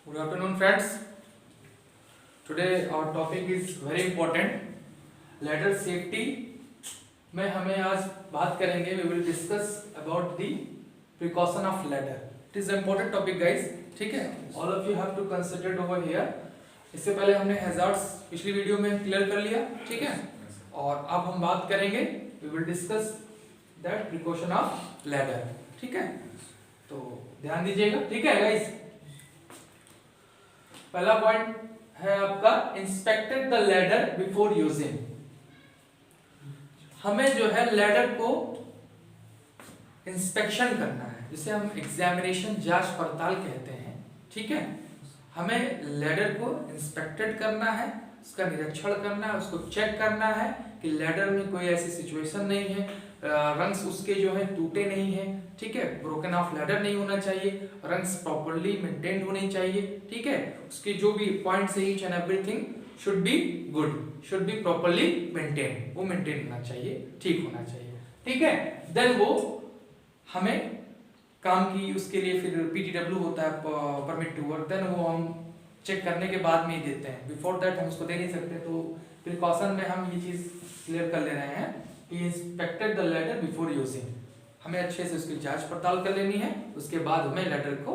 Good afternoon, friends. Today our topic is very important. Ladder safety में हमें आज बात करेंगे. We will discuss about the precaution of ladder. It is an important topic, guys. ठीक है? All of you have to consider it over here. इससे पहले हमने hazards पिछली वीडियो में क्लियर कर लिया, ठीक है? और अब हम बात करेंगे. We will discuss that precaution of ladder. ठीक है? तो ध्यान दीजिएगा, ठीक है, guys? पहला पॉइंट है आपका inspected the ladder before using. हमें जो है लैडर को इंस्पेक्शन करना है, जिसे हम एग्जामिनेशन जांच पड़ताल कहते हैं. ठीक है, हमें लैडर को इंस्पेक्टेड करना है, उसका निरीक्षण करना है, उसको चेक करना है कि लैडर में कोई ऐसी सिचुएशन नहीं है, रंग्स उसके जो है टूटे नहीं है, ठीक है, ब्रोकन ऑफ लैडर नहीं होना चाहिए, रंग्स प्रॉपर्ली मेंटेन्ड होने चाहिए. ठीक है, उसके जो भी पॉइंट्स है each and everything should be good, should be properly maintain, वो मेंटेन होना चाहिए, ठीक होना चाहिए. ठीक है, देन वो हमें काम की उसके लिए फिर PTW होता है, परमिट टू वर्क, देन वो हम चेक करने के बाद में ही देते हैं. बिफोर दैट हम उसको दे नहीं सकते. तो प्रिकॉशन में हम ये चीज क्लियर कर ले रहे हैं कि inspected the ladder before using. हमें अच्छे से उसकी जांच पड़ताल कर लेनी है, उसके बाद हमें लैडर को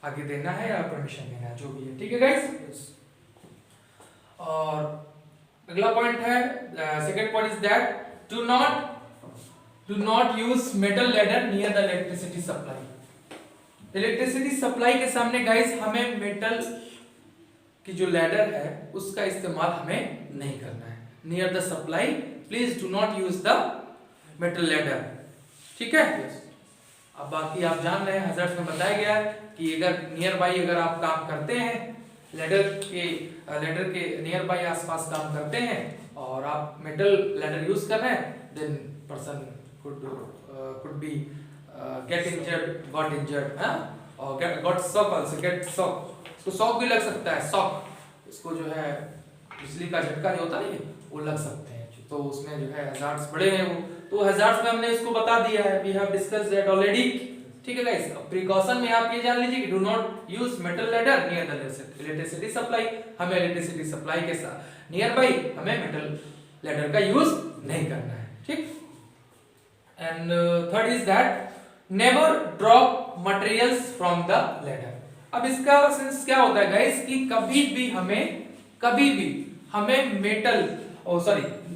आगे देना है या परमिशन देना है, जो भी है. ठीक है गाइस. और अगला पॉइंट है, second point is that do not use metal ladder near the electricity supply. Electricity supply के सामने गाइस हमें मेटल की जो लैडर है उसका इस्तेमाल हमें नहीं करना है. Near the supply please do not use the metal ladder. ठीक है. अब बाकी आप जान रहे हैं, हज़ार्ड्स में बताया गया है कि अगर नियर बाई अगर आप काम करते हैं, लैडर के नियर बाई आसपास काम करते हैं और आप मेटल लैडर यूज कर रहे हैं, then person could be get injured, got injured, और got shock also, get shock. इसको शॉक भी लग सकता है. शॉक, इसको जो है बिजली का झटका जो होता है वो लग सकते हैं. तो उसमें जो है हज़ार्ड्स बड़े हैं वो. तो हज़ार्ड्स में हमने इसको बता दिया है, we have discussed that already. ठीक है गाइस. अब प्रिकॉशन में आप ये जान लीजिए कि do not use metal ladder near the electricity supply. हमें इलेक्ट्रिसिटी सप्लाई के साथ नियर बाई हमें मेटल लैडर का यूज नहीं करना है. ठीक. And third is that never drop materials from the ladder. अब इसका सेंस क्या होता है गाइस कि कभी भी हमें metal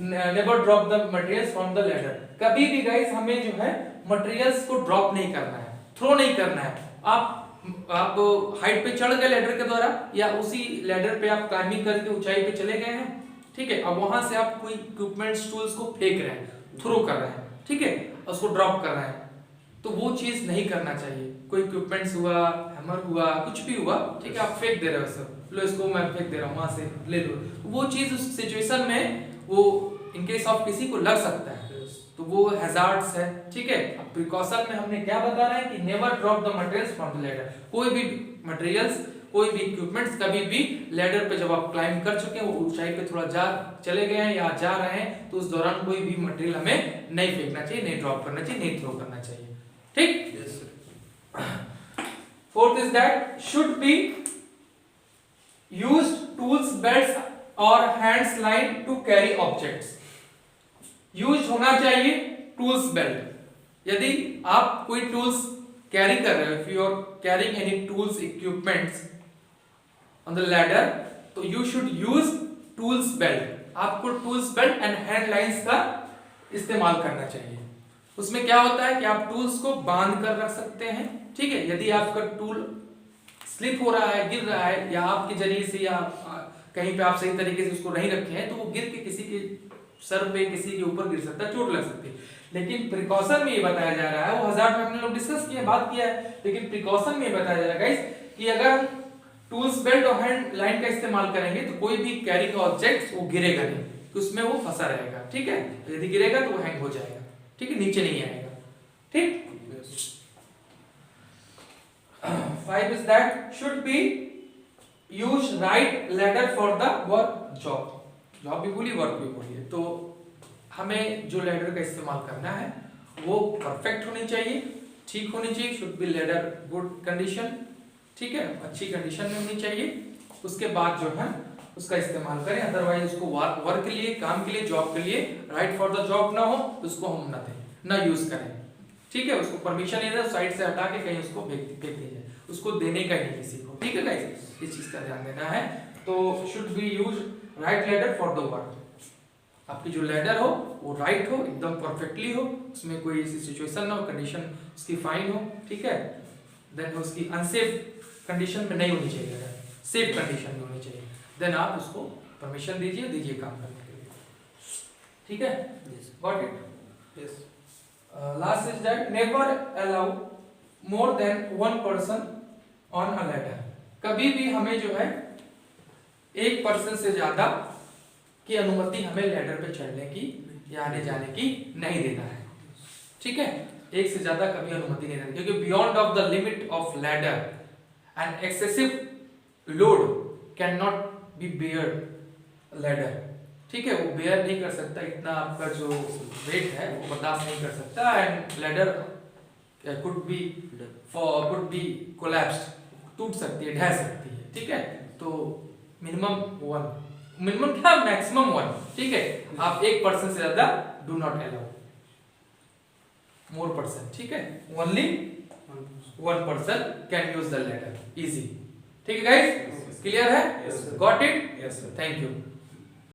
never drop the materials from the ladder. कभी भी गाइस हमें जो है मटेरियल्स को ड्रॉप नहीं करना है, थ्रो नहीं करना है. आप हाइट पे चढ़ गए लैडर के द्वारा, या उसी लैडर पे आप क्लाइंबिंग करके ऊंचाई पे चले गए हैं. ठीक है, अब वहां से आप कोई इक्विपमेंट्स टूल्स को फेंक रहे हैं, थ्रो कर रहे हैं, ठीक है, उसको ड्रॉप कर रहे हैं, तो वो चीज नहीं करना चाहिए. कोई इक्विपमेंट्स हुआ, हैमर हुआ, कुछ भी हुआ, ठीक है, आप फेंक दे रहे हो, सब लो इसको मैं फेंक दे रहा हूँ, वहां से ले लो. वो चीज उस सिचुएशन में वो इन केस ऑफ किसी को लग सकता है, तो वो हैजार्ड्स है. ठीक है. अब प्रिकॉशन में हमने क्या बता रहे हैं कि never drop the materials from the ladder. कोई भी मटेरियल्स, कोई भी इक्विपमेंट्स कभी भी लैडर पे जब आप क्लाइंब कर चुके हैं, वो ऊंचाई पे थोड़ा चले गए हैं या जा रहे हैं, तो उस दौरान कोई भी मटेरियल हमें नहीं फेंकना चाहिए, नहीं ड्रॉप करना चाहिए, नहीं थ्रो करना चाहिए. ठीक. Fourth is that should be used tools, belts और hands line to carry objects. Use होना चाहिए टूल्स बेल्ट. यदि आप कोई टूल्स कैरी कर रहे हो, if you are carrying any tools equipments on the ladder, तो you should use tools belt. आपको tools belt and hand lines का इस्तेमाल करना चाहिए. उसमें क्या होता है कि आप टूल्स को बांध कर रख सकते हैं. ठीक है. यदि आपका टूल स्लिप हो रहा है, गिर रहा है, या आपके जरिए से या कहीं पे आप सही तरीके से उसको नहीं रखे हैं, तो वो गिर के किसी के सर पे, किसी के ऊपर गिर सकता है, चोट लग सकती है. लेकिन प्रिकॉशन में ये बताया जा रहा है, वो हज़ार्ड में हमने लोग डिस्कस किया, बात किया है, लेकिन प्रिकॉशन में ये बताया जा रहा है गाइस कि अगर टूल्स बेल्ट और हैंड लाइन का इस्तेमाल करेंगे तो कोई भी कैरी का ऑब्जेक्ट वो गिरेगा नहीं, तो उसमें वो फंसा रहेगा. ठीक है. यदि गिरेगा तो वो हैंग हो जाएगा. ठीक है, नीचे नहीं आएगा. ठीक. 5 is that should be use right ladder for the work job. Job भी बोली, वर्क भी बोली. तो हमें जो लैडर का इस्तेमाल करना है वो परफेक्ट होनी चाहिए, ठीक होनी चाहिए. Should be ladder good condition. ठीक है, अच्छी कंडीशन में होनी चाहिए, उसके बाद जो है उसका इस्तेमाल करें, अदरवाइज उसको वर्क के लिए, काम के लिए, जॉब के लिए, राइट फॉर द जॉब ना हो तो उसको हम ना दें, ना यूज करें, ठीक है। उसको परमिशन नहीं दे, साइड से हटा के कहीं उसको फेंक दिया जाए, उसको देने का ही नहीं किसी को, ठीक है गाइस, इस चीज का ध्यान देना है। तो should be use right ladder for the work, आपकी जो लैडर हो वो राइट हो, एकदम परफेक्टली हो, उसमें कोई ऐसी सिचुएशन ना हो, कंडीशन उसकी फाइन हो, ठीक है। देन उसकी अनसेफ कंडीशन में नहीं होनी चाहिए, सेफ कंडीशन में होनी चाहिए, देन आप उसको परमिशन दीजिए काम करने के लिए, ठीक है। Got it? Yes. Last is that never allow more than one person on a ladder, कभी भी हमें जो है एक पर्सन से ज्यादा की अनुमति हमें लैडर पे चढ़ने की या आने जाने की नहीं देना है, ठीक है। एक से ज्यादा कभी अनुमति नहीं देनी, क्योंकि beyond of the limit of ladder and excessive load can not be bear ladder, ठीक है। वो बेयर नहीं कर सकता, इतना आपका जो वेट है वो बर्दाश्त नहीं कर सकता, and ladder could be collapsed, टूट सकती है, ढह सकती है, ठीक है। तो मिनिमम क्या, मैक्सिमम 1, ठीक है। आप एक पर्सन से ज्यादा do not allow more person, ठीक है। Only one person can use the ladder, easy, ठीक है गाइस, क्लियर है? Got it? Yes sir, thank you.